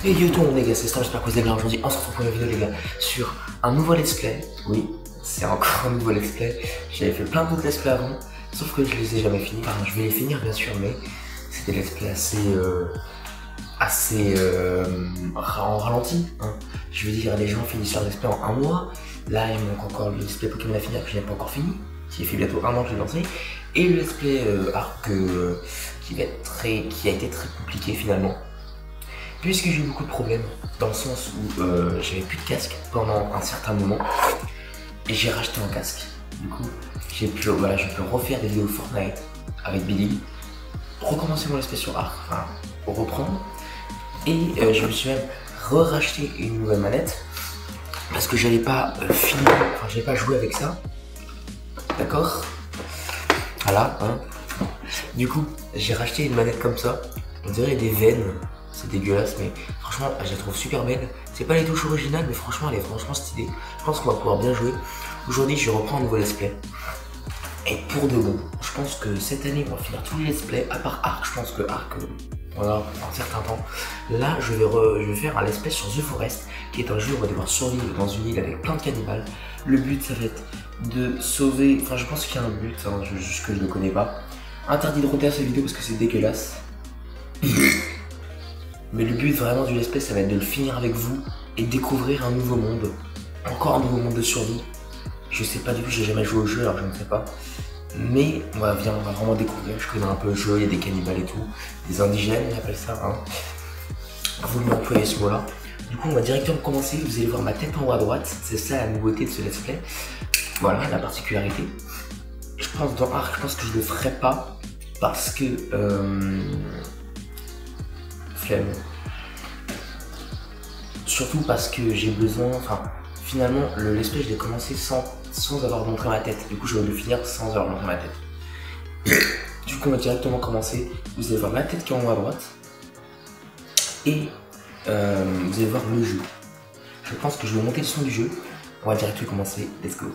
Et yo tout le monde les gars, c'est Stam, j'espère que vous allez bien. Aujourd'hui on se retrouve pour une vidéo les gars sur un nouveau let's play. Oui, c'est encore un nouveau let's play. J'avais fait plein d'autres let's play avant, sauf que je les ai jamais finis. Enfin, je vais les finir bien sûr, mais c'est des let's play assez en ralenti, hein. Je veux dire, les gens finissent leur let's play en un mois. Là il me manque encore le let's play Pokémon à finir que je n'ai pas encore fini, qui fait bientôt un an que je l'ai lancé. Et le let's play Arc qui a été très compliqué finalement. Puisque j'ai eu beaucoup de problèmes, dans le sens où j'avais plus de casque pendant un certain moment, et j'ai racheté un casque. Du coup, je peux refaire des vidéos Fortnite avec Billy, recommencer mon espèce sur Arc, enfin, reprendre, et je me suis même racheté une nouvelle manette, parce que j'avais pas fini, enfin j'avais pas joué avec ça, d'accord. Voilà, hein. Du coup, j'ai racheté une manette comme ça, on dirait des veines. C'est dégueulasse, mais franchement je la trouve super belle. C'est pas les touches originales, mais franchement elle est franchement stylée. Je pense qu'on va pouvoir bien jouer. Aujourd'hui je reprends un nouveau let's play, et pour de bon, je pense que cette année on va finir tous les let's play à part Arc. Je pense que Arc voilà, un certain temps. Là je vais faire un let's play sur The Forest, qui est un jeu où on va devoir survivre dans une île avec plein de cannibales. Le but ça va être de sauver, enfin je pense qu'il y a un but, hein, juste que je ne connais pas. Interdit de roter à cette vidéo parce que c'est dégueulasse. Mais le but vraiment du let's play, ça va être de le finir avec vous et découvrir un nouveau monde. Encore un nouveau monde de survie. Je sais pas du tout, j'ai jamais joué au jeu alors je ne sais pas. Mais on va vraiment découvrir. Je connais un peu le jeu, il y a des cannibales et tout. Des indigènes, ils appellent ça, hein. Vous m'employez ce mot-là. Du coup, on va directement commencer. Vous allez voir ma tête en haut à droite. C'est ça la nouveauté de ce let's play. Voilà la particularité. Je pense dans Arc, je pense que je le ferai pas. Parce que... flemme. Surtout parce que j'ai besoin, enfin finalement le let's play je l'ai commencé sans avoir montré ma tête. Du coup je vais le finir sans avoir montré ma tête. Du coup on va directement commencer. Vous allez voir ma tête qui est en haut à droite. Et vous allez voir le jeu. Je pense que je vais monter le son du jeu. On va directement commencer. Let's go.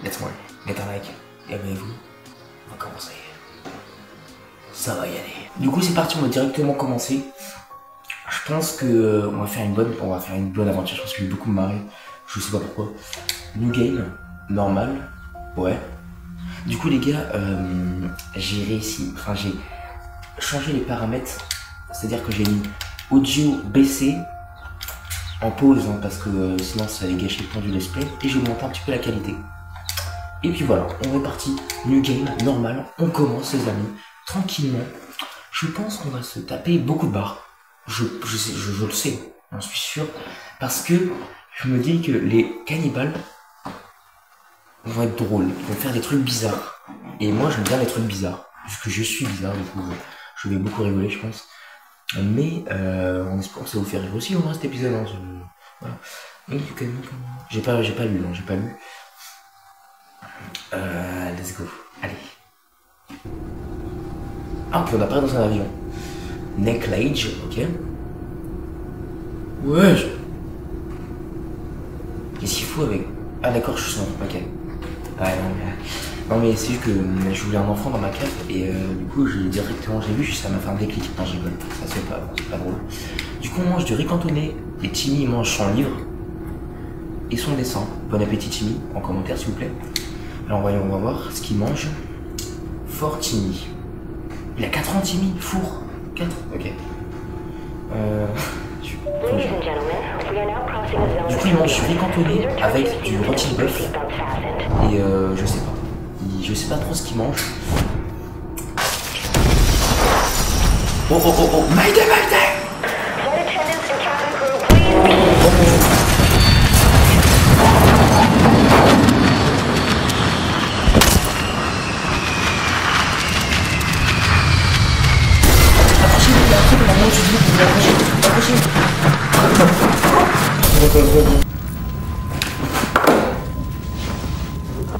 Let's go. Mettez un like et abonnez-vous. On va commencer. Ça va y aller. Du coup c'est parti, on va directement commencer. Je pense que on va faire une bonne aventure. Je pense que je vais beaucoup me marrer. Je sais pas pourquoi. New game, normal, ouais. Du coup les gars, j'ai réussi. Enfin j'ai changé les paramètres. C'est-à-dire que j'ai mis audio baissé en pause, hein, parce que sinon ça allait gâcher le temps du let's play. Et je vais monter un petit peu la qualité. Et puis voilà, on est parti. New game, normal. On commence les amis, tranquillement. Je pense qu'on va se taper beaucoup de barres. Je le sais, j'en suis sûr, parce que je me dis que les cannibales vont être drôles, ils vont faire des trucs bizarres. Et moi j'aime bien les trucs bizarres, puisque je suis bizarre, du coup je vais beaucoup rigoler je pense. Mais en espérant que ça vous fait rire aussi au moins cet épisode. Hein, voilà. J'ai pas lu, non, j'ai pas lu. Let's go, allez. Ah, puis on apparaît dans un avion. Necklage, ok. Ouais. Qu'est-ce qu'il faut avec... Ah d'accord, je suis sans... Ok. Ouais, non mais c'est juste que je voulais un enfant dans ma cave et du coup j'ai vu, ça m'a fait un déclic. Non, j'ai rigole, ça se fait pas, c'est pas drôle. Du coup on mange du riz cantonné et Timmy mange son livre et son dessin. Bon appétit Timmy, en commentaire s'il vous plaît. Alors voyons, on va voir ce qu'il mange. Fort Timmy. Il a 4 ans Timmy, four. 4, ok. Du coup il mange du riz cantonné avec du rôti de bœuf. Et je sais pas. Je sais pas trop ce qu'il mange. Oh oh oh oh, Mayday Mayday.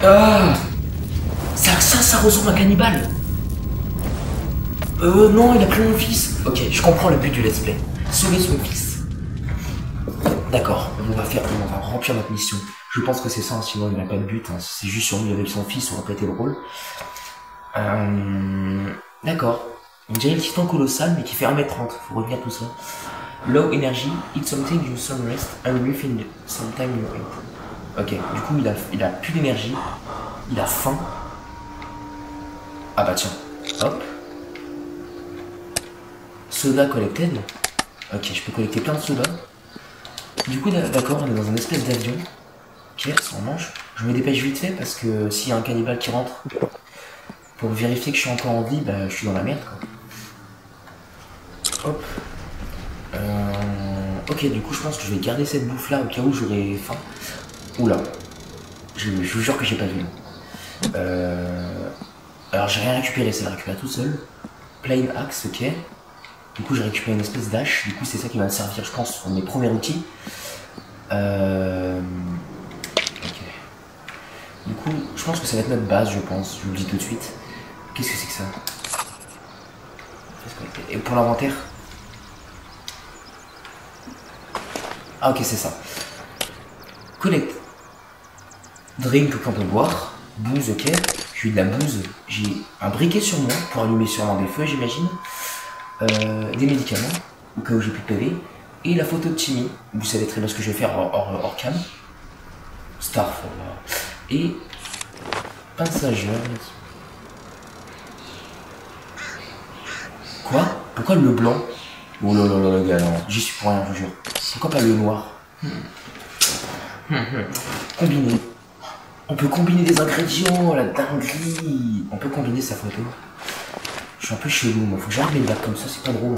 Ah, ça ressemble à un cannibale. Non, il a pris mon fils. Ok, je comprends le but du let's play. Sauver son fils. D'accord, on va remplir notre mission. Je pense que c'est ça, sinon il n'y a pas de but. Hein. C'est juste survivre avec son fils, ça aurait pas été drôle. D'accord. On dirait le titan colossal, mais qui fait 1m30. Faut retenir tout ça. Low energy, eat something, you some rest, and refine sometime you eat. Ok, du coup il a plus d'énergie, il a faim. Ah bah tiens, hop. Soda collected. Ok, je peux collecter plein de sodas. Du coup d'accord, on est dans une espèce d'avion. Ok, ça en mange. Je me dépêche vite fait parce que s'il y a un cannibale qui rentre pour vérifier que je suis encore en vie, bah je suis dans la merde quoi. Hop. Ok, du coup je pense que je vais garder cette bouffe là au cas où j'aurai faim. Oula. Je vous jure que j'ai pas vu. Alors j'ai rien récupéré, c'est le récupérer tout seul. Plain axe, ok. Du coup j'ai récupéré une espèce d'hache, du coup c'est ça qui va me servir je pense pour mes premiers outils. Ok. Du coup je pense que ça va être notre base je pense, je vous le dis tout de suite. Qu'est-ce que c'est que ça? Et pour l'inventaire? Ah ok c'est ça. Collect. Drink qu'on peut boire. Booze ok. J'ai eu de la bouse. J'ai un briquet sur moi pour allumer sûrement des feux j'imagine. Des médicaments au cas où j'ai plus de PV. Et la photo de Timmy. Vous savez très bien ce que je vais faire hors cam. Starfall. Et passageur. Quoi? Pourquoi le blanc? Oh là là là, gars, non. J'y suis pour rien, je vous jure. Pourquoi pas le noir? Combiner. On peut combiner des ingrédients, la dinguerie. On peut combiner sa photo. Je suis un peu chelou, moi. Faut que j'arrête mes blagues comme ça, c'est pas drôle.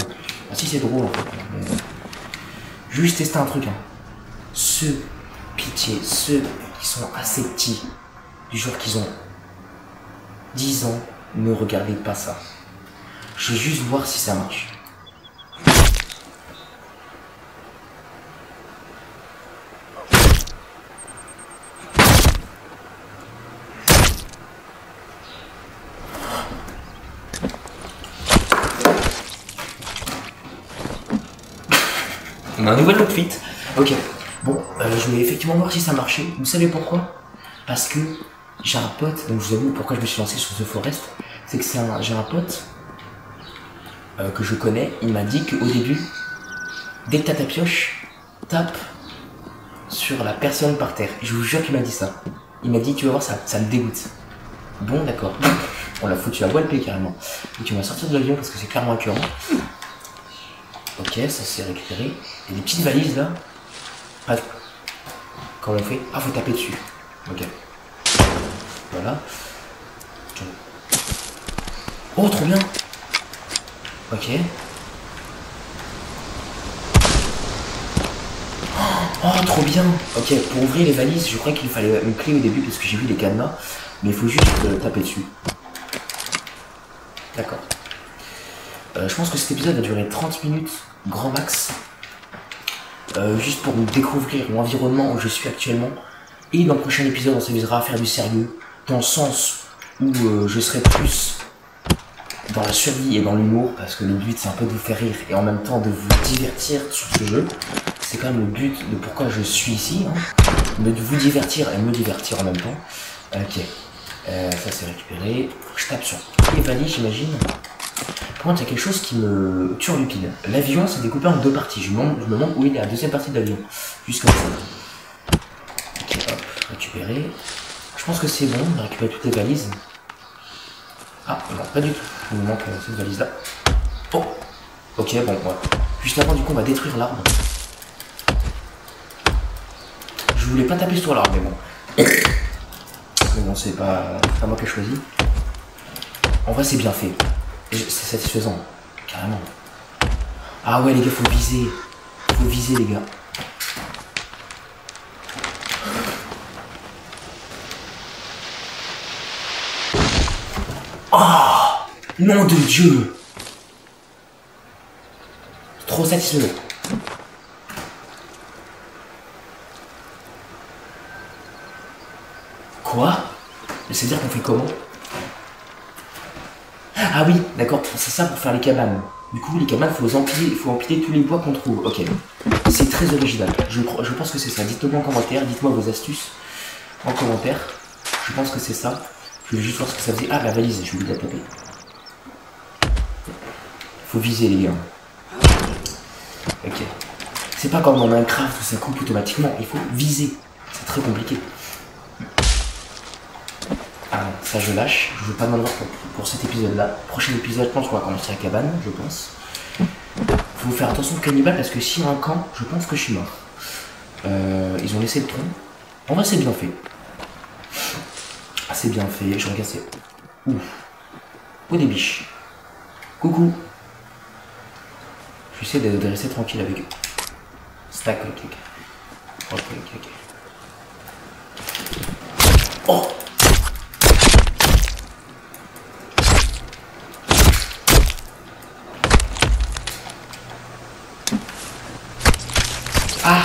Ah si, c'est drôle en fait. Mais... je vais juste tester un truc. Hein. Ceux qui sont assez petits, du genre qu'ils ont 10 ans, ne regardez pas ça. Je vais juste voir si ça marche. On a un nouvel outfit. Ok. Bon, je vais effectivement voir si ça marchait. Vous savez pourquoi? Parce que j'ai un pote, donc je vous avoue pourquoi je me suis lancé sur The Forest. C'est que j'ai un pote que je connais. Il m'a dit qu'au début, dès que t'as ta pioche, tape sur la personne par terre. Je vous jure qu'il m'a dit ça. Il m'a dit, tu vas voir, ça me dégoûte. Bon, d'accord. On l'a foutu à Walpé carrément. Donc on va sortir de l'avion parce que c'est clairement écœurant. Ok, ça c'est récupéré. Il y a des petites valises là. Ah, comment on fait? Ah, faut taper dessus. Ok. Voilà. Oh, trop bien. Ok. Oh, trop bien. Ok, pour ouvrir les valises, je crois qu'il fallait une clé au début parce que j'ai vu les cadenas. Mais il faut juste taper dessus. D'accord. Je pense que cet épisode va durer 30 minutes, grand max. Juste pour découvrir l'environnement où je suis actuellement. Et dans le prochain épisode, on s'amusera à faire du sérieux. Dans le sens où je serai plus dans la survie et dans l'humour. Parce que le but, c'est un peu de vous faire rire et en même temps de vous divertir sur ce jeu. C'est quand même le but de pourquoi je suis ici. Hein. De vous divertir et me divertir en même temps. Ok. Ça, c'est récupéré. Je tape sur les valises, j'imagine. Par contre, il y a quelque chose qui me turlupine. L'avion s'est découpé en deux parties. Je me demande où il est la deuxième partie de l'avion. Juste comme ça. Ok, hop, récupérer. Je pense que c'est bon, on a récupéré toutes les valises. Ah, non, pas du tout. Il me manque cette valise-là. Oh, ok, bon, ouais. Juste avant, du coup, on va détruire l'arbre. Je voulais pas taper sur l'arbre, mais bon. Mais bon, c'est pas moi qui ai choisi. En vrai, c'est bien fait. C'est satisfaisant, carrément. Ah ouais les gars, faut viser. Faut viser les gars. Oh, nom de Dieu. Trop satisfaisant. Quoi? C'est-à-dire qu'on fait comment? Ah oui, d'accord, c'est ça pour faire les cabanes. Du coup, les cabanes, il faut empiler tous les bois qu'on trouve. Ok, c'est très original. Je pense que c'est ça. Dites-le-moi en commentaire, dites-moi vos astuces en commentaire. Je pense que c'est ça. Je vais juste voir ce que ça faisait. Ah, la valise, je vais la taper. Faut viser, les gars. Ok. C'est pas comme dans Minecraft où ça coupe automatiquement, il faut viser. C'est très compliqué. Ah non, ça je lâche. Je veux pas m'en avoir pour cet épisode-là. Prochain épisode, je pense qu'on va commencer la cabane, je pense. Faut faire attention au cannibale parce que s'il y a un camp, je pense que je suis mort. Ils ont laissé le tronc. En vrai, c'est bien fait. C'est bien fait. Je regarde, c'est. Ouf. Oh, des biches. Coucou. J'essaie de rester tranquille avec eux. Stack, ok. Ok, ok, ok. Oh! Ah!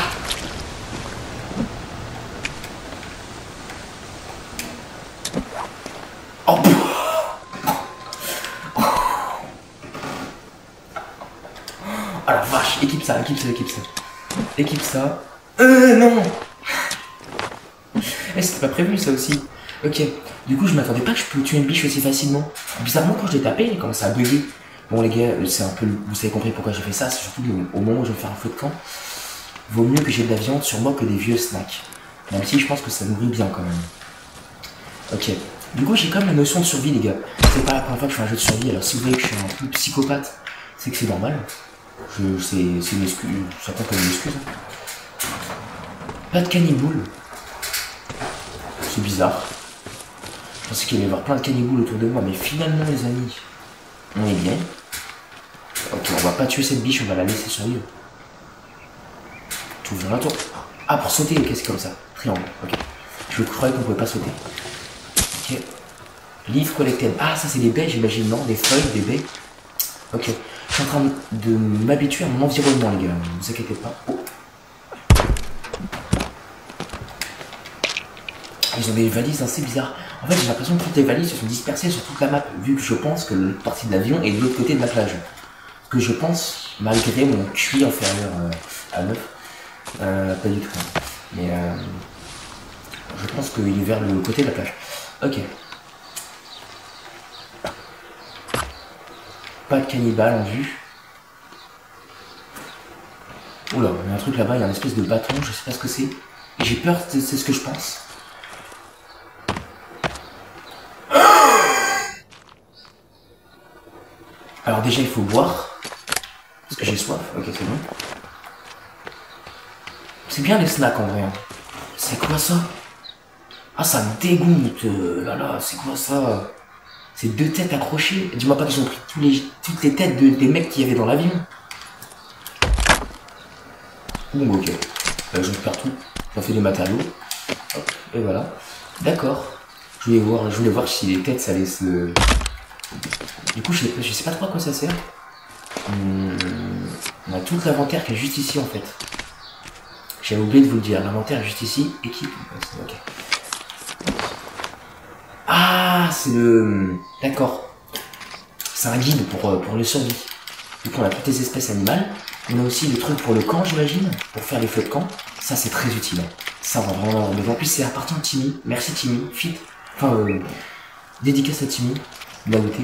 Oh! Oh la vache! Équipe ça, équipe ça, équipe ça. Équipe ça. Non! Eh, c'était pas prévu ça aussi. Ok. Du coup, je m'attendais pas que je peux tuer une biche aussi facilement. Bizarrement, quand je l'ai tapé, il commence à bugger. Bon, les gars, c'est un peu. Vous savez compris pourquoi j'ai fait ça. C'est surtout au moment où je vais faire un feu de camp. Vaut mieux que j'ai de la viande sur moi que des vieux snacks. Même si je pense que ça nourrit bien quand même. Ok. Du coup, j'ai quand même la notion de survie, les gars. C'est pas la première fois que je fais un jeu de survie. Alors, si vous voyez que je suis un peu psychopathe, c'est que c'est normal. C'est une excuse. Ça compte comme une excuse. Pas de canniboules. C'est bizarre. Je pensais qu'il allait y avoir plein de canniboules autour de moi, mais finalement, les amis, on est bien. Ok, on va pas tuer cette biche, on va la laisser survivre. Tout vient un tour. Ah, pour sauter, ok, c'est comme ça. Triangle, ok. Je croyais qu'on pouvait pas sauter. Ok. Livre collected. Ah, ça, c'est des baies, j'imagine, non? Des feuilles, des baies. Ok. Je suis en train de m'habituer à mon environnement, les gars. Ne vous inquiétez pas. Oh. Ils ont des valises assez bizarres. En fait, j'ai l'impression que toutes les valises se sont dispersées sur toute la map, vu que je pense que l'autre partie de l'avion est de l'autre côté de la plage. Ce que je pense, malgré mon QI inférieur à 9. Pas du tout. Mais je pense qu'il est vers le côté de la plage. Ok. Pas de cannibale en vue. Oula, il y a un truc là-bas, il y a une espèce de bâton, je sais pas ce que c'est. J'ai peur, c'est ce que je pense. Alors déjà, il faut boire. Parce que j'ai soif. Ok, c'est bon. C'est bien les snacks en vrai. C'est quoi ça? Ah, ça me dégoûte. Là là, c'est quoi ça? C'est 2 têtes accrochées. Dis-moi pas qu'ils ont pris toutes les têtes des mecs qu'il y avait dans l'avion. Bon, ok. Je récupère tout. J'en fais des matériaux. Hop, et voilà. D'accord. Je voulais voir si les têtes ça allait se... Du coup, je sais pas trop à quoi ça sert. On a tout l'inventaire qui est juste ici en fait. J'avais oublié de vous le dire. L'inventaire est juste ici. Équipe. Ok. Ah, c'est le... D'accord. C'est un guide pour les survie. Du coup, on a toutes les espèces animales. On a aussi le truc pour le camp, j'imagine, pour faire les feux de camp. Ça, c'est très utile. Ça, on va vraiment avoir besoin. En plus, c'est appartient à Timmy. Merci Timmy. Fit. Enfin, dédicace à Timmy. De la beauté.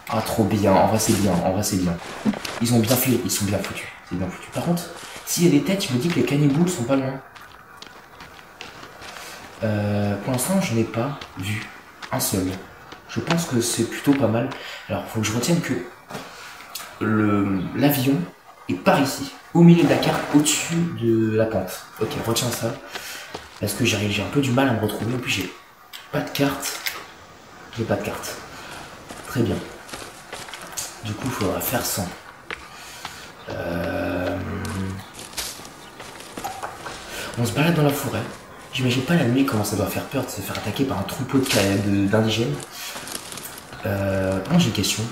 Ah, trop bien. En vrai, c'est bien. En vrai, c'est bien. Ils ont bien fait. Ils sont bien foutus. C'est bien foutu. Par contre, s'il y a des têtes, je me dis que les canniboules sont pas loin. Pour l'instant, je n'ai pas vu un seul. Je pense que c'est plutôt pas mal. Alors, faut que je retienne que l'avion est par ici, au milieu de la carte, au-dessus de la pente. Ok, retiens ça. Parce que j'ai un peu du mal à me retrouver. En plus, j'ai pas de carte. J'ai pas de carte. Très bien. Du coup, il faudra faire 100. On se balade dans la forêt. J'imagine pas la nuit comment ça doit faire peur de se faire attaquer par un troupeau d'indigènes. Moi j'ai une question.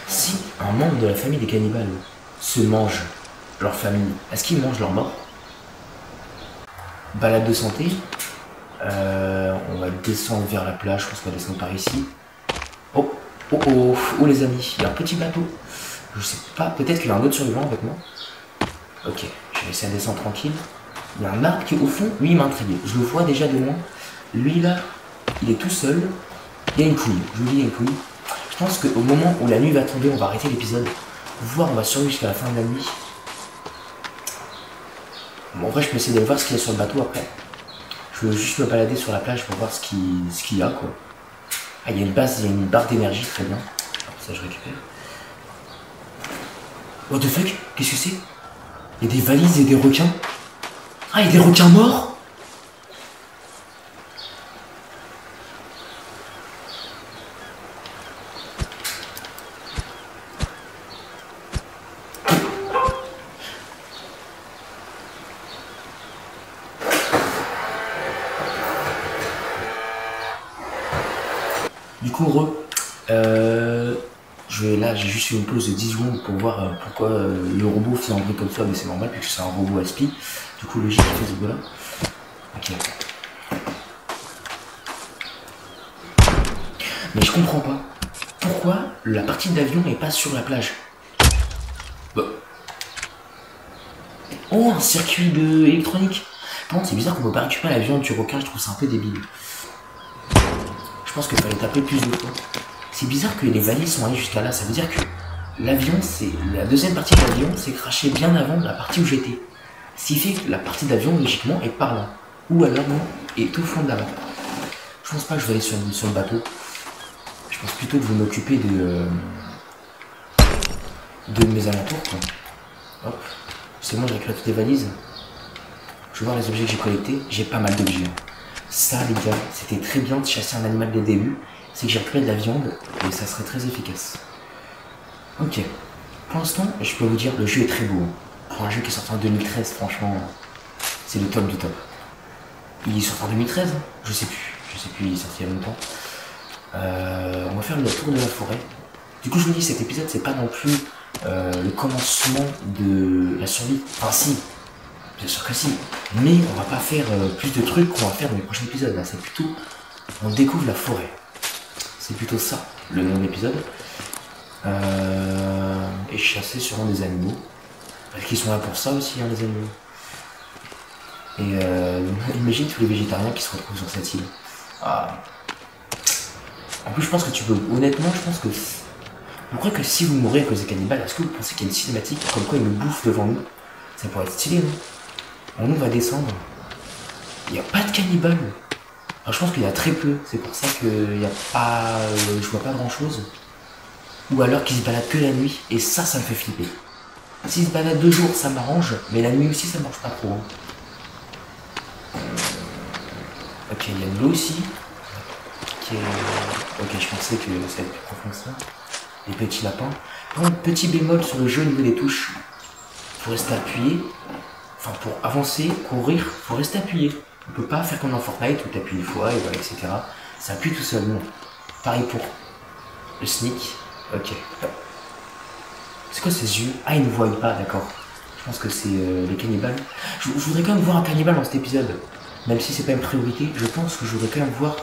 Si un membre de la famille des cannibales se mange leur famille, est-ce qu'ils mangent leur mort? Balade de santé. On va descendre vers la plage, je pense qu'on va descendre par ici. Oh, oh, oh, oh les amis, il y a un petit bateau. Je sais pas, peut-être qu'il y a un autre survivant avec moi. Ok, je vais essayer de descendre tranquille. Il y a un arbre qui au fond, lui il m'a intrigué. Je le vois déjà de loin. Lui là, il est tout seul. Il y a une pouille, je vous dis il y a une pouille. pense qu'au moment où la nuit va tomber, on va arrêter l'épisode. Voir, on va survivre jusqu'à la fin de la nuit. Bon, en vrai, je peux essayer d'aller voir ce qu'il y a sur le bateau après. Je veux juste me balader sur la plage pour voir ce qu'il y a, quoi. Ah, il y a une base, il y a une barre d'énergie, très bien. Alors, ça, je récupère. What the fuck? Qu'est-ce que c'est? Il y a des valises et des requins. Ah, il y a des requins morts? Du coup, j'ai juste fait une pause de 10 secondes pour voir pourquoi le robot fait un bruit comme ça, mais c'est normal puisque c'est un robot aspi. Du coup, logique, il fait ce bruit là. Ok. Mais je comprends pas. Pourquoi la partie d'avion n'est pas sur la plage? Bah. Oh, un circuit électronique. Par contre, c'est bizarre qu'on peut pas récupérer la viande du requin, je trouve ça un peu débile. Je pense qu'il fallait taper plus de fois. C'est bizarre que les valises sont allées jusqu'à là. Ça veut dire que l'avion, c'est la deuxième partie de l'avion, s'est crashé bien avant la partie où j'étais. Ce qui fait que la partie d'avion, logiquement, est par là. Ou alors, non, est au fond de là-bas. Je pense pas que je vais aller sur le bateau. Je pense plutôt que je vais m'occuper de mes alentours, quoi. Hop. C'est bon, j'ai récupéré toutes les valises. Je vais voir les objets que j'ai collectés. J'ai pas mal d'objets. Ça, les gars, c'était très bien de chasser un animal dès le début. C'est que j'ai récupéré de la viande et ça serait très efficace. Ok. Pour l'instant, je peux vous dire, le jeu est très beau. Pour un jeu qui est sorti en 2013, franchement, c'est le top du top. Il est sorti en 2013? Je sais plus, il est sorti il y a longtemps. On va faire le tour de la forêt. Du coup, je vous dis, cet épisode, c'est pas non plus le commencement de la survie. Enfin, si. Bien sûr que si. Mais on va pas faire plus de trucs qu'on va faire dans les prochains épisodes. Là, c'est plutôt... On découvre la forêt. C'est plutôt ça, le nom de l'épisode. Et chasser sûrement des animaux. Parce qu'ils sont là pour ça aussi, hein, les animaux. Et imagine tous les végétariens qui se retrouvent sur cette île. Ah. En plus, je pense que tu peux... Honnêtement, je pense que... Vous croyez que si vous mourrez à cause des cannibales, est-ce que vous pensez qu'il y a une cinématique comme quoi ils nous bouffent devant nous? Ça pourrait être stylé, non? On va descendre. Il n'y a pas de cannibales. Alors, je pense qu'il y a très peu. C'est pour ça qu'il n'y a pas... je vois pas grand-chose. Ou alors qu'ils se baladent que la nuit. Et ça me fait flipper. S'ils se baladent 2 jours, ça m'arrange. Mais la nuit aussi, ça marche pas trop. Hein. Ok, il y a de l'eau ici. Ok, je pensais que ça allait être plus profond que ça. Les petits lapins. Par contre, petit bémol sur le jeu au niveau des touches. Faut rester appuyé. Enfin, pour avancer, courir, faut rester appuyé. On peut pas faire comme dans Fortnite où t'appuies une fois, et voilà, etc. Ça appuie tout seul. Non. Pareil pour le sneak. Ok. C'est quoi ces yeux? Ah, ils ne voient pas, d'accord. Je pense que c'est les cannibales. Je voudrais quand même voir un cannibale dans cet épisode. Même si c'est pas une priorité, je pense que je voudrais quand même voir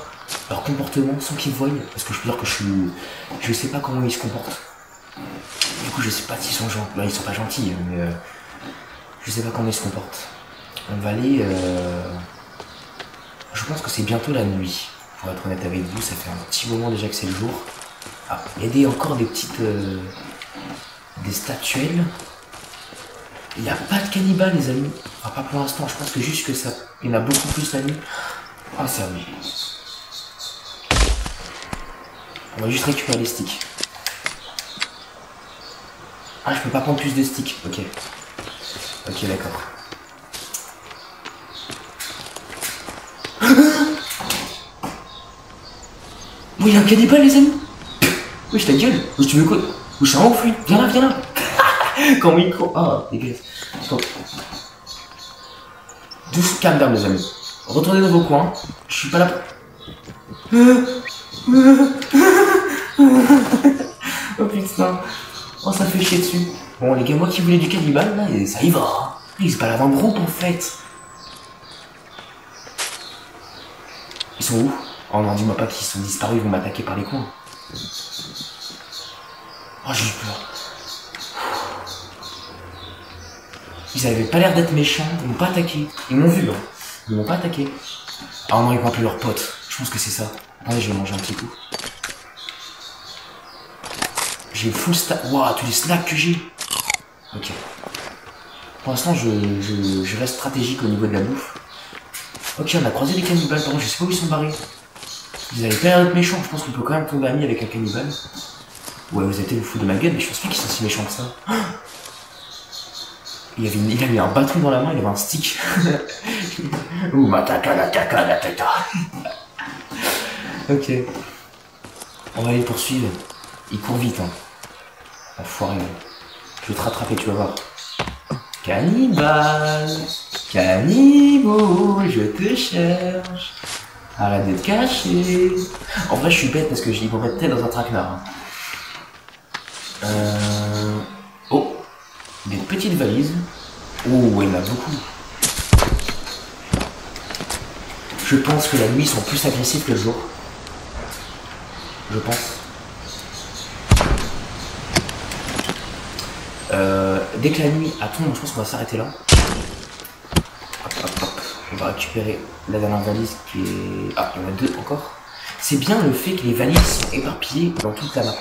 leur comportement sans qu'ils voient. Parce que je peux dire que je sais pas comment ils se comportent. Du coup, je sais pas s'ils sont gentils. Là, ils sont pas gentils, mais je sais pas comment ils se comportent. On va aller... Je pense que c'est bientôt la nuit. Pour être honnête avec vous, ça fait un petit moment déjà que c'est le jour. Ah, il y a encore des petites... des statuelles. Il n'y a pas de cannibales, les amis. Enfin, pas pour l'instant. Je pense que juste que ça... Il y en a beaucoup plus la nuit. Ah, ça oui. On va juste récupérer les sticks. Ah, je peux pas prendre plus de sticks. Ok. Ok, d'accord. Oui, il y a un cannibale, les amis. Oui, je ta gueule. Oui, tu veux quoi? Oui, c'est un ouf, lui. Viens là, viens là. Comment il court? Ah, dégueulasse. Stop. Douce, calme down, les amis. Retournez dans vos coins. Je suis pas là. Oh putain. Oh, ça fait chier dessus. Bon, les gars, moi qui voulais du cannibale, là, ça y va. Ils se baladent en groupe, en fait. Ils sont où? Oh non, dis-moi pas qu'ils sont disparus, ils vont m'attaquer par les coins. Oh, j'ai eu peur. Ils avaient pas l'air d'être méchants, ils m'ont pas attaqué. Ils m'ont vu, hein. Ils m'ont pas attaqué. Ah non, ils vont appeler leurs potes. Je pense que c'est ça. Attendez, je vais manger un petit coup. J'ai full stack. Waouh, tous les snacks que j'ai. Ok. Pour l'instant, je reste stratégique au niveau de la bouffe. Ok, on a croisé des cannibales. Par contre, je sais pas où ils sont barrés. Ils avaient pas l'air d'être méchants. Je pense qu'on peut quand même tomber amis avec un cannibale. Ouais, vous allez vous foutre de ma gueule, mais je pense pas qu'ils sont si méchants que ça. Il avait un bâton dans la main, il avait un stick. Ouh, matata, la tata. Ok. On va aller le poursuivre. Il court vite, hein. Enfoiré. Je vais te rattraper, tu vas voir. Cannibale, cannibaux, je te cherche. Arrête de te cacher. En vrai, je suis bête parce que j'y pourrais peut-être dans un traquenard. Oh, des petites valises. Oh, il y en a beaucoup. Je pense que la nuit, ils sont plus agressifs que le jour. Je pense. Dès que la nuit tombe, je pense qu'on va s'arrêter là. Hop, hop, hop. On va récupérer la dernière valise qui est... Ah, il y en a deux encore. C'est bien le fait que les valises sont éparpillées dans toute la map.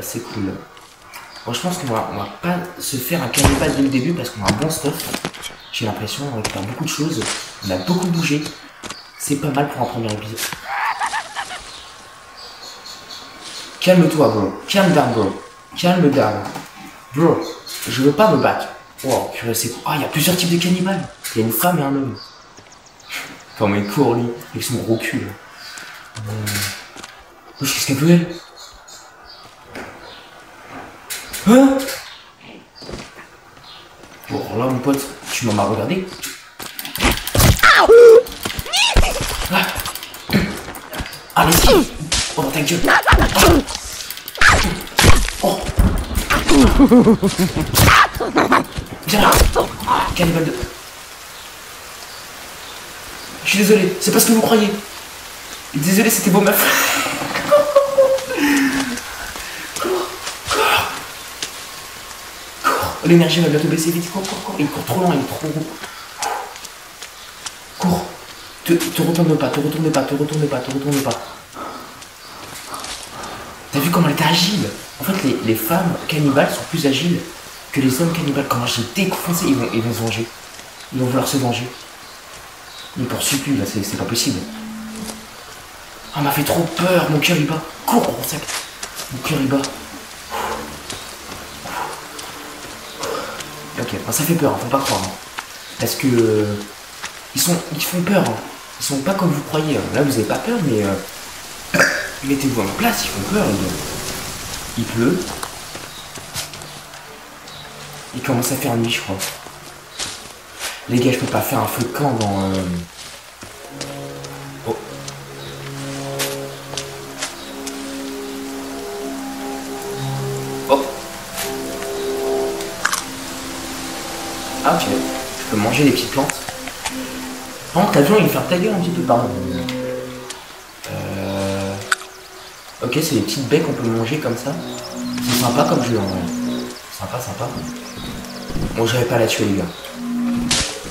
C'est cool. Bon, je pense qu'on va pas se faire un cannibale dès le début parce qu'on a un bon stuff. J'ai l'impression qu'on récupère beaucoup de choses. On a beaucoup bougé. C'est pas mal pour un premier épisode. Calme-toi, bro. Calme down, bro. Calme down. Bro, je veux pas me battre. Oh, purée, c'est quoi? Ah, il y a plusieurs types de cannibales. Il y a une femme et un homme. Comment il court, lui, avec son gros cul. Qu'est-ce qu'elle veut, elle? Hein? Bon, là, mon pote, tu m'en as regardé. Ah, ah l'esquive. Oh, ta gueule. Oh. Viens là. Cannibale de... Je suis désolé, c'est pas ce que vous croyez. Désolé, c'était vos meufs. L'énergie va bientôt baisser, vite, cours. Il court trop loin, il est trop gros. Cours. Te retourne pas. T'as vu comment elle était agile? En fait, les femmes cannibales sont plus agiles que les hommes cannibales. Comment j'ai défoncé, ils vont se venger. Ils vont vouloir se venger. Ils poursuivent plus, là, c'est pas possible. Ah, m'a fait trop peur, mon cœur il bat. Cours, gros sac. Mon cœur il bat. Ok, enfin, ça fait peur, hein, faut pas croire. Hein. Parce que... ils font peur. Hein. Ils sont pas comme vous croyez. Hein. Là, vous avez pas peur, mais... mettez-vous en place, ils font peur. Il pleut. Il commence à faire nuit, je crois. Les gars, je peux pas faire un feu de camp dans... Oh. Oh. Ah, ok. Je peux manger des petites plantes. Par contre, l'avion, il ferme ta gueule un petit peu, pardon. Ok, c'est des petites baies qu'on peut manger comme ça. C'est sympa comme jeu, en vrai. Sympa. Bon, j'avais pas à la tuer, les gars.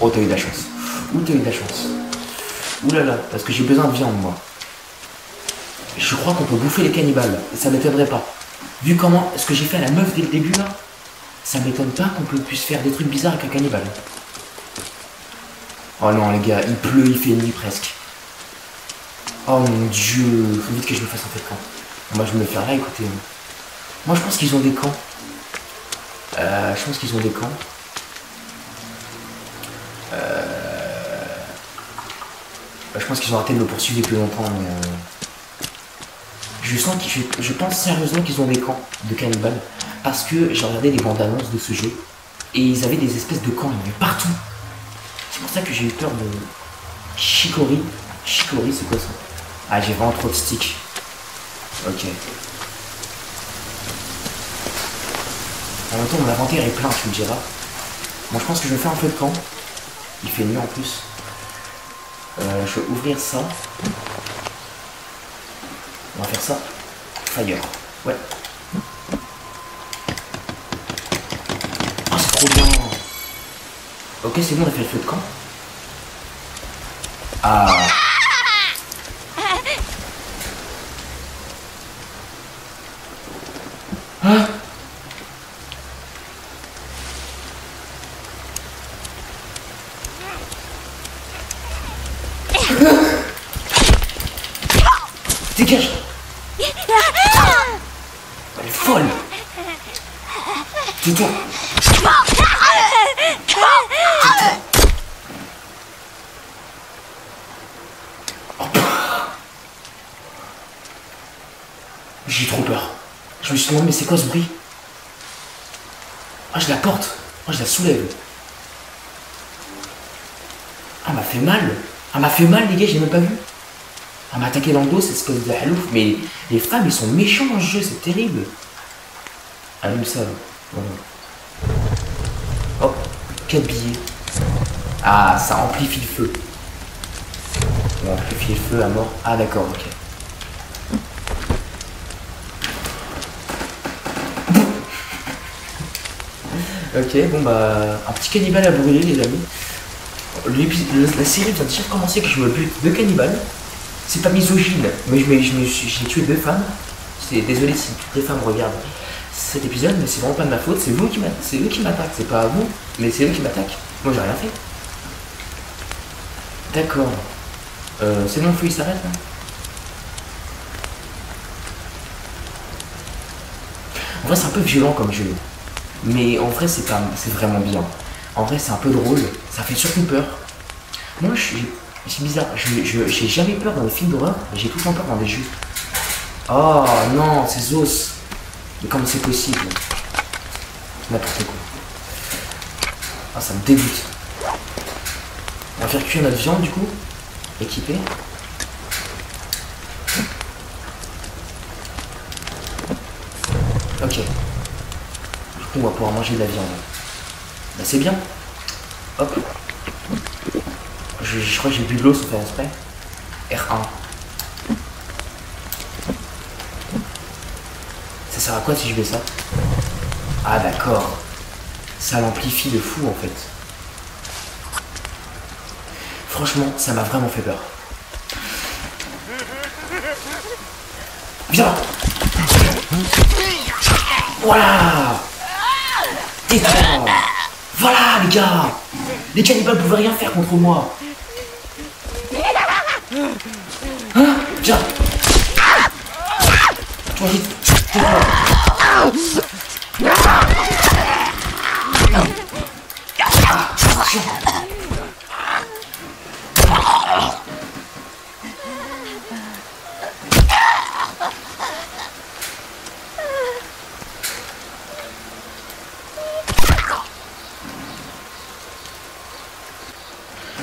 Oh, t'as eu de la chance. Ouh là là, parce que j'ai besoin de viande, moi. Je crois qu'on peut bouffer les cannibales. Ça m'étonnerait pas. Vu comment, ce que j'ai fait à la meuf dès le début, là, ça m'étonne pas qu'on puisse faire des trucs bizarres avec un cannibale. Oh non, les gars, il pleut, il fait nuit presque. Oh mon dieu, faut vite que je me fasse un feu de camp. Moi, je vais me faire là, écoutez. Moi, je pense qu'ils ont des camps. Je pense qu'ils ont arrêté de me poursuivre depuis longtemps, mais je pense sérieusement qu'ils ont des camps de cannibales. Parce que j'ai regardé les bandes annonces de ce jeu et ils avaient des espèces de camps, il y en avait partout. C'est pour ça que j'ai eu peur de Chicory. Chicory, c'est quoi ça? Ah, j'ai vraiment trop de sticks. Ok. En même temps, mon inventaire est plein, tu me diras. Bon, je pense que je vais faire un feu de camp. Il fait nuit en plus. Je vais ouvrir ça. On va faire ça. Fire. Ouais. Oh, c'est trop bien. Ok, c'est bon, on a fait le feu de camp. Ah. Ah. Dégage. Elle est folle. Tais-toi. J'ai trop peur. Je me suis demandé, mais c'est quoi ce bruit? Ah, je la porte. Ah, je la soulève. Ah, elle m'a fait mal. Elle m'a fait mal, les gars, j'ai même pas vu. Elle m'a attaqué dans le dos, cette espèce de halouf. Mais les femmes, ils sont méchants dans ce jeu, c'est terrible. Allume ça, là. Voilà. Hop, 4 billets. Ah, ça amplifie le feu. On amplifie le feu à mort. Ah, d'accord, ok. Ok, bon bah, un petit cannibale à brûler, les amis. La série vient déjà de commencer que je me bute 2 cannibales. C'est pas misogyne, mais j'ai tué 2 femmes. Désolé si toutes les femmes regardent cet épisode, mais c'est vraiment pas de ma faute. C'est eux qui m'attaquent, c'est pas vous, mais c'est eux qui m'attaquent. Moi j'ai rien fait. D'accord. C'est bon, le feu il s'arrête là. En vrai c'est un peu violent comme jeu. Mais en vrai c'est vraiment bien. En vrai c'est un peu drôle, ça fait surtout peur. Moi c'est bizarre, j'ai jamais peur dans les films d'horreur, mais j'ai tout le temps peur dans les jeux. Oh non, ces os. Mais comment c'est possible? N'importe quoi. Ah ça me dégoûte. On va faire cuire notre viande du coup. Équipée. Ok. Du coup on va pouvoir manger de la viande. Bah c'est bien. Hop. Je crois que j'ai bu de l'eau sans faire exprès. R1. Ça sert à quoi si je fais ça? Ah d'accord. Ça l'amplifie de fou en fait. Franchement, ça m'a vraiment fait peur. Viens. Voilà. Tais-toi. Voilà les gars. Les cannibales pouvaient rien faire contre moi. Hein? Viens. Toi vite. Tais-toi.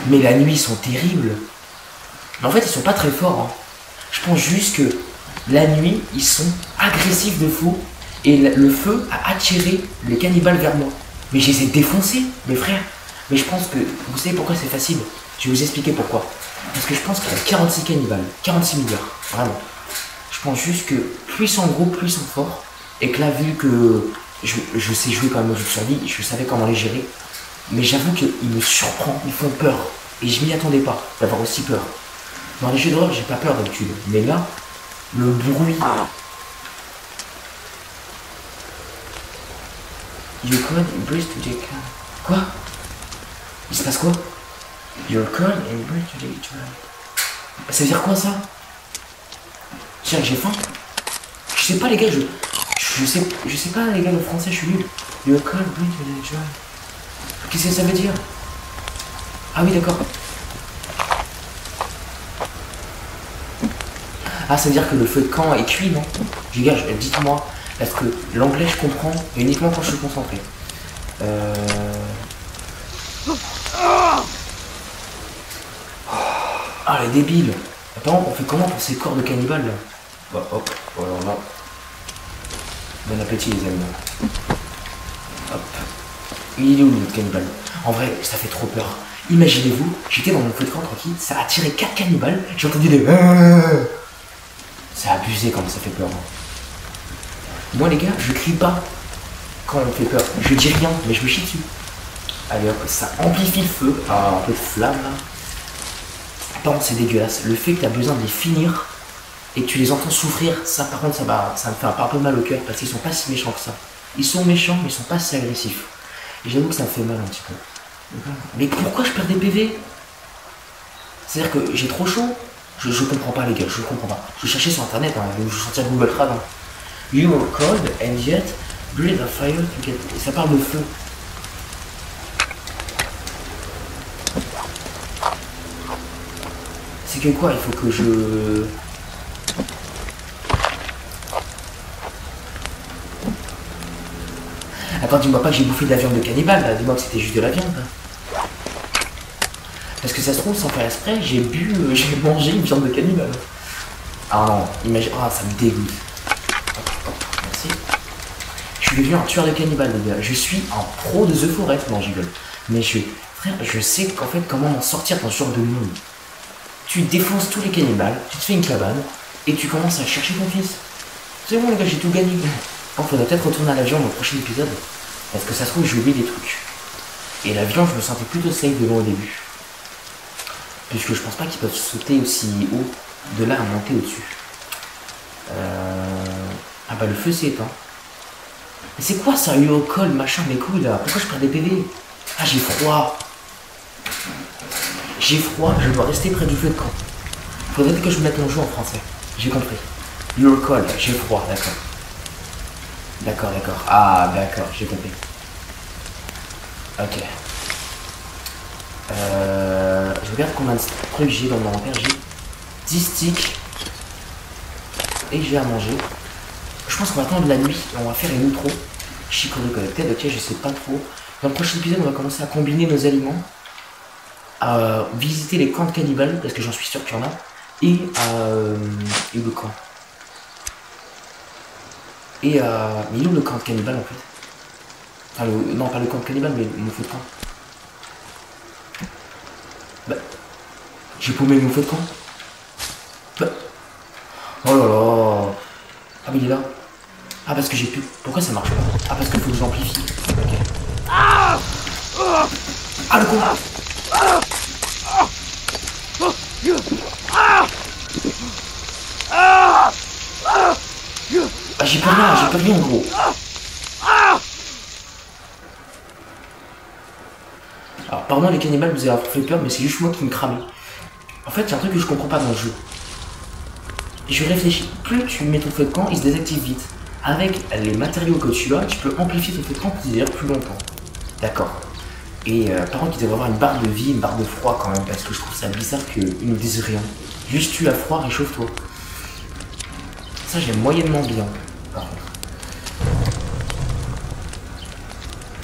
Mais la nuit, ils sont terribles. Mais en fait, ils sont pas très forts. Hein. Je pense juste que la nuit, ils sont agressifs de fou. Et le feu a attiré les cannibales vers moi. Mais je les ai défoncés, mes frères. Mais je pense que... Vous savez pourquoi c'est facile? Je vais vous expliquer pourquoi. Parce que je pense qu'il y a 46 cannibales. 46 milliards. Vraiment. Je pense juste que plus ils sont gros, plus ils sont forts. Et que là, vu que je sais jouer quand même aux jeux de survie, je savais comment les gérer. Mais j'avoue qu'ils me surprennent, ils font peur. Et je m'y attendais pas, d'avoir aussi peur. Dans les jeux d'horreur, j'ai pas peur d'habitude. Mais là, le bruit... You could embrace to the car. Quoi? Il se passe quoi? You're cold and embrace to the car. Ça veut dire quoi ça? Tiens, j'ai faim. Je sais pas les gars, je sais pas les gars, le français je suis nul. You're cold and embrace to the car. Qu'est-ce que ça veut dire? Ah oui d'accord. Ah ça veut dire que le feu de camp est cuit non? Les gars, dites-moi. Parce que l'anglais je comprends uniquement quand je suis concentré. Ah les débiles. Attends, on fait comment pour ces corps de cannibales là? Bah hop, voilà là. Bon appétit les amis. Hop. Il est où le cannibale? En vrai, ça fait trop peur. Imaginez-vous, j'étais dans mon feu de camp tranquille, ça a tiré 4 cannibales, j'ai entendu des... C'est abusé comme ça fait peur. Moi les gars, je crie pas quand on me fait peur. Je dis rien, mais je me chie dessus. Allez hop, ça amplifie le feu. Ah, un peu de flamme là. Par contre, c'est dégueulasse. Le fait que tu as besoin de les finir et que tu les entends souffrir, ça par contre ça me fait un peu mal au cœur parce qu'ils sont pas si méchants que ça. Ils sont méchants mais ils sont pas si agressifs. Et j'avoue que ça me fait mal un petit peu. Mais pourquoi je perds des PV? C'est-à-dire que j'ai trop chaud. Je comprends pas les gars, je comprends pas. Je cherchais sur internet, hein, je vais sortir Google Trad. Hein. You are cold and yet breathe a fire to get... Et ça parle de feu. C'est que quoi? Il faut que je... Attends, dis-moi pas que j'ai bouffé de la viande de cannibale, là. Dis-moi que c'était juste de la viande. Là. Parce que ça se trouve, sans faire exprès, j'ai mangé une viande de cannibale. Ah non, imagine... Ah, ça me dégoûte. Merci. Je suis devenu un tueur de cannibales, les gars. Je suis un pro de The Forest. Non, j'y gueule. Mais frère, je sais qu'en fait comment en sortir dans ce genre de monde. Tu défonces tous les cannibales, tu te fais une cabane, et tu commences à chercher ton fils. C'est bon les gars, j'ai tout gagné. Il faudrait peut-être retourner à l'avion dans le prochain épisode. Parce que ça se trouve, j'ai oublié des trucs. Et l'avion, je me sentais plutôt safe devant au début. Puisque je pense pas qu'ils peuvent sauter aussi haut, de là à monter au-dessus. Ah bah le feu s'est éteint. Mais c'est quoi ça, col, machin, mes couilles là? Pourquoi je perds des PV? Ah j'ai froid. J'ai froid, je dois rester près du feu de camp. Faudrait que je mette mon jeu en français. J'ai compris. You're cold, j'ai froid, d'accord. D'accord. Ah d'accord, j'ai compris. Ok. Je regarde combien de trucs j'ai dans mon inventaire. J'ai 10 sticks. Et j'ai à manger. Je pense qu'on va attendre la nuit et on va faire une outro. Chico de Collected, ok, je sais pas trop. Dans le prochain épisode, on va commencer à combiner nos aliments. À visiter les camps de cannibales, parce que j'en suis sûr qu'il y en a. Et et le camp. Et mais il est où le camp de cannibales en fait? Enfin, non, pas le camp de cannibales, mais mon feu de camp. Bah, j'ai paumé mon feu de camp. Bah, oh là là. Ah, mais il est là. Ah, parce que j'ai pu. Pourquoi ça marche pas? Ah, parce qu'il faut que j'amplifie. Ok. Ah, le con. Ah, j'ai pas rien en gros. Alors, pardon les cannibales, vous avez fait peur, mais c'est juste moi qui me cramais. En fait, il y a un truc que je comprends pas dans le jeu. Je réfléchis, plus tu mets ton feu de camp, il se désactive vite. Avec les matériaux que tu as, tu peux amplifier ton feu de camp pour durer plus longtemps. D'accord. Et par contre, il devrait avoir une barre de vie, une barre de froid quand même, parce que je trouve ça bizarre qu'ils nous disent rien. Juste tu as froid, réchauffe-toi. Ça, j'aime moyennement bien, par contre.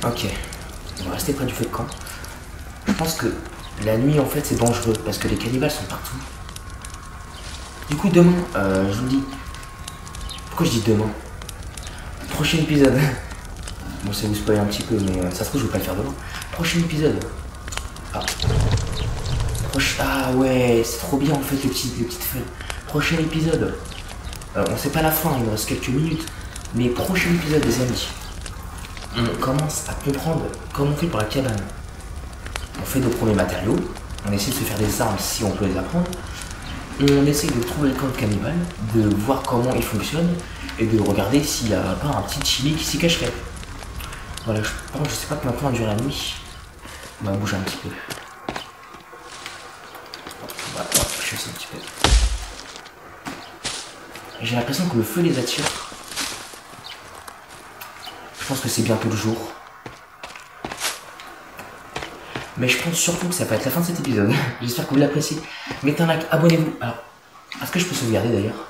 Ok. On va rester près du feu de camp. Je pense que la nuit, en fait, c'est dangereux, parce que les cannibales sont partout. Du coup, demain, je vous dis... Pourquoi je dis demain? Prochain épisode. Bon, ça vous spoil un petit peu, mais ça se trouve, je vais pas le faire demain. Prochain épisode. Ah. Ah ouais, c'est trop bien en fait, les petites feuilles. Prochain épisode. On sait pas la fin, il nous reste quelques minutes. Mais prochain épisode, les amis. On commence à comprendre comment on fait pour la cabane. On fait nos premiers matériaux. On essaie de se faire des armes si on peut les apprendre. On essaie de trouver le camp de cannibale, de voir comment il fonctionne et de regarder s'il n'y a pas un petit chili qui s'y cacherait. Voilà, par contre, je sais pas combien de temps va durer la nuit. On va bouger un petit peu. Voilà, je sais un petit peu. J'ai l'impression que le feu les attire. Je pense que c'est bientôt le jour. Mais je pense surtout que ça va être la fin de cet épisode. J'espère que vous l'appréciez. Mettez un like, abonnez-vous. Alors, est-ce que je peux sauvegarder d'ailleurs?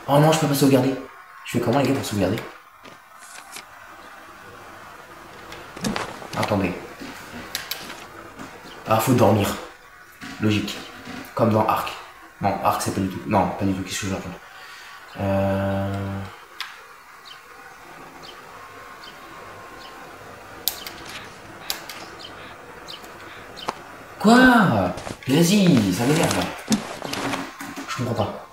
Oh non, je peux pas sauvegarder. Je fais comment les gars pour sauvegarder? Attendez. Ah, faut dormir. Logique. Comme dans Ark. Non, Ark c'est pas du tout. Non, pas du tout. Qu'est-ce que je raconte? Quoi? Vas-y, ça m'énerve là. Je comprends pas.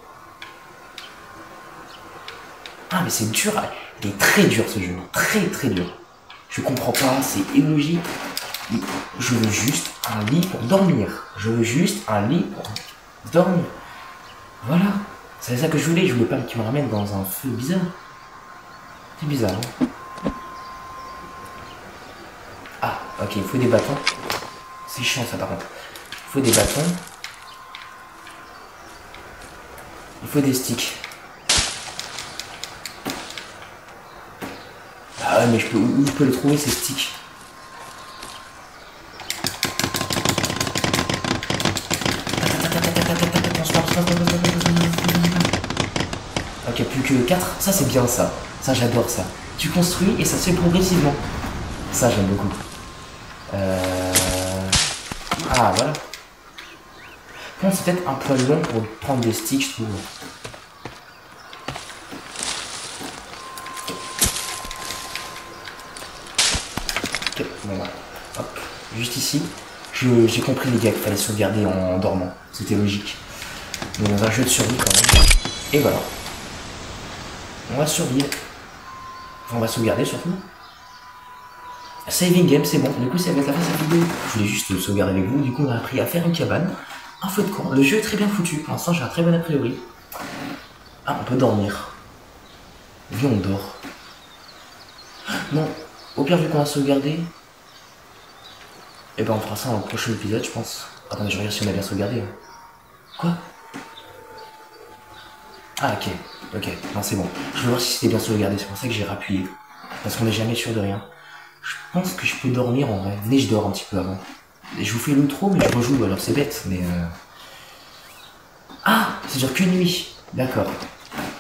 Ah mais c'est dur. Il est très dur ce jeu. Très dur. Je comprends pas, c'est illogique. Je veux juste un lit pour dormir. Je veux juste un lit pour dormir. C'est ça que je voulais pas qu'il me ramène dans un feu bizarre. C'est bizarre, hein. Ah, ok, il faut des bâtons. C'est chiant ça par contre. Il faut des bâtons. Il faut des sticks. Ah ouais, mais où je peux les trouver ces sticks? Ok, plus que 4. Ça c'est bien ça. Ça j'adore ça. Tu construis et ça se fait progressivement. Ça j'aime beaucoup. Ah voilà. Bon, c'est peut-être un peu long pour prendre des sticks, je trouve. Ok, bon voilà. Hop, juste ici. J'ai compris les gars qu'il fallait sauvegarder en dormant. C'était logique. Mais dans un jeu de survie quand même. Et voilà. On va survivre. Enfin, on va sauvegarder surtout. Saving game, c'est bon. Du coup, ça va être la fin de cette vidéo. Je voulais juste sauvegarder avec vous. Du coup, on a appris à faire une cabane. Un feu de camp. Le jeu est très bien foutu. Pour l'instant, j'ai un très bon a priori. Ah, on peut dormir. Viens, on dort. Non. Au pire, vu qu'on a sauvegardé. Et ben, on fera ça dans le prochain épisode, je pense. Attendez, je regarde si on a bien sauvegardé. Quoi? Ah, ok. Ok. Non, c'est bon. Je vais voir si c'était bien sauvegardé. C'est pour ça que j'ai rappuyé. Parce qu'on n'est jamais sûr de rien. Je pense que je peux dormir en vrai. Venez, je dors un petit peu avant. Et je vous fais l'outro, mais je rejoue, alors c'est bête, mais Ah, ça dure qu'une nuit. D'accord.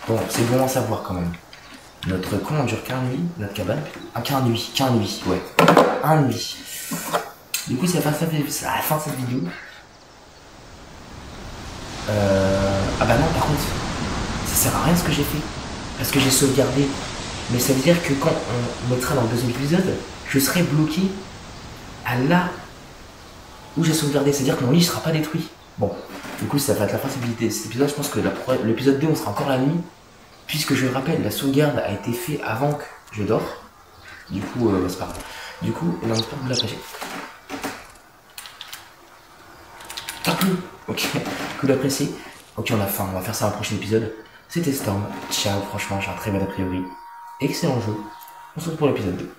Bon, c'est bon à savoir quand même. Notre con dure qu'un nuit, notre cabane. Ah, qu'un nuit, ouais. Un nuit. Du coup, c'est la fin de cette vidéo. Ah bah non, par contre, ça sert à rien ce que j'ai fait. Parce que j'ai sauvegardé. Mais ça veut dire que quand on mettra dans le deuxième épisode, je serai bloqué à là où j'ai sauvegardé. C'est-à-dire que mon lit ne sera pas détruit. Bon, du coup, ça va être la fin de cet épisode. Je pense que l'épisode 2, on sera encore la nuit. Puisque je rappelle, la sauvegarde a été faite avant que je dors. Du coup, c'est pas grave. Du coup, on espère que vous l'appréciez. Ok, que vous l'appréciez. Ok, on a faim. On va faire ça dans le prochain épisode. C'était Storm. Ciao, franchement, j'ai un très bon a priori. Excellent jeu. On se retrouve pour l'épisode 2.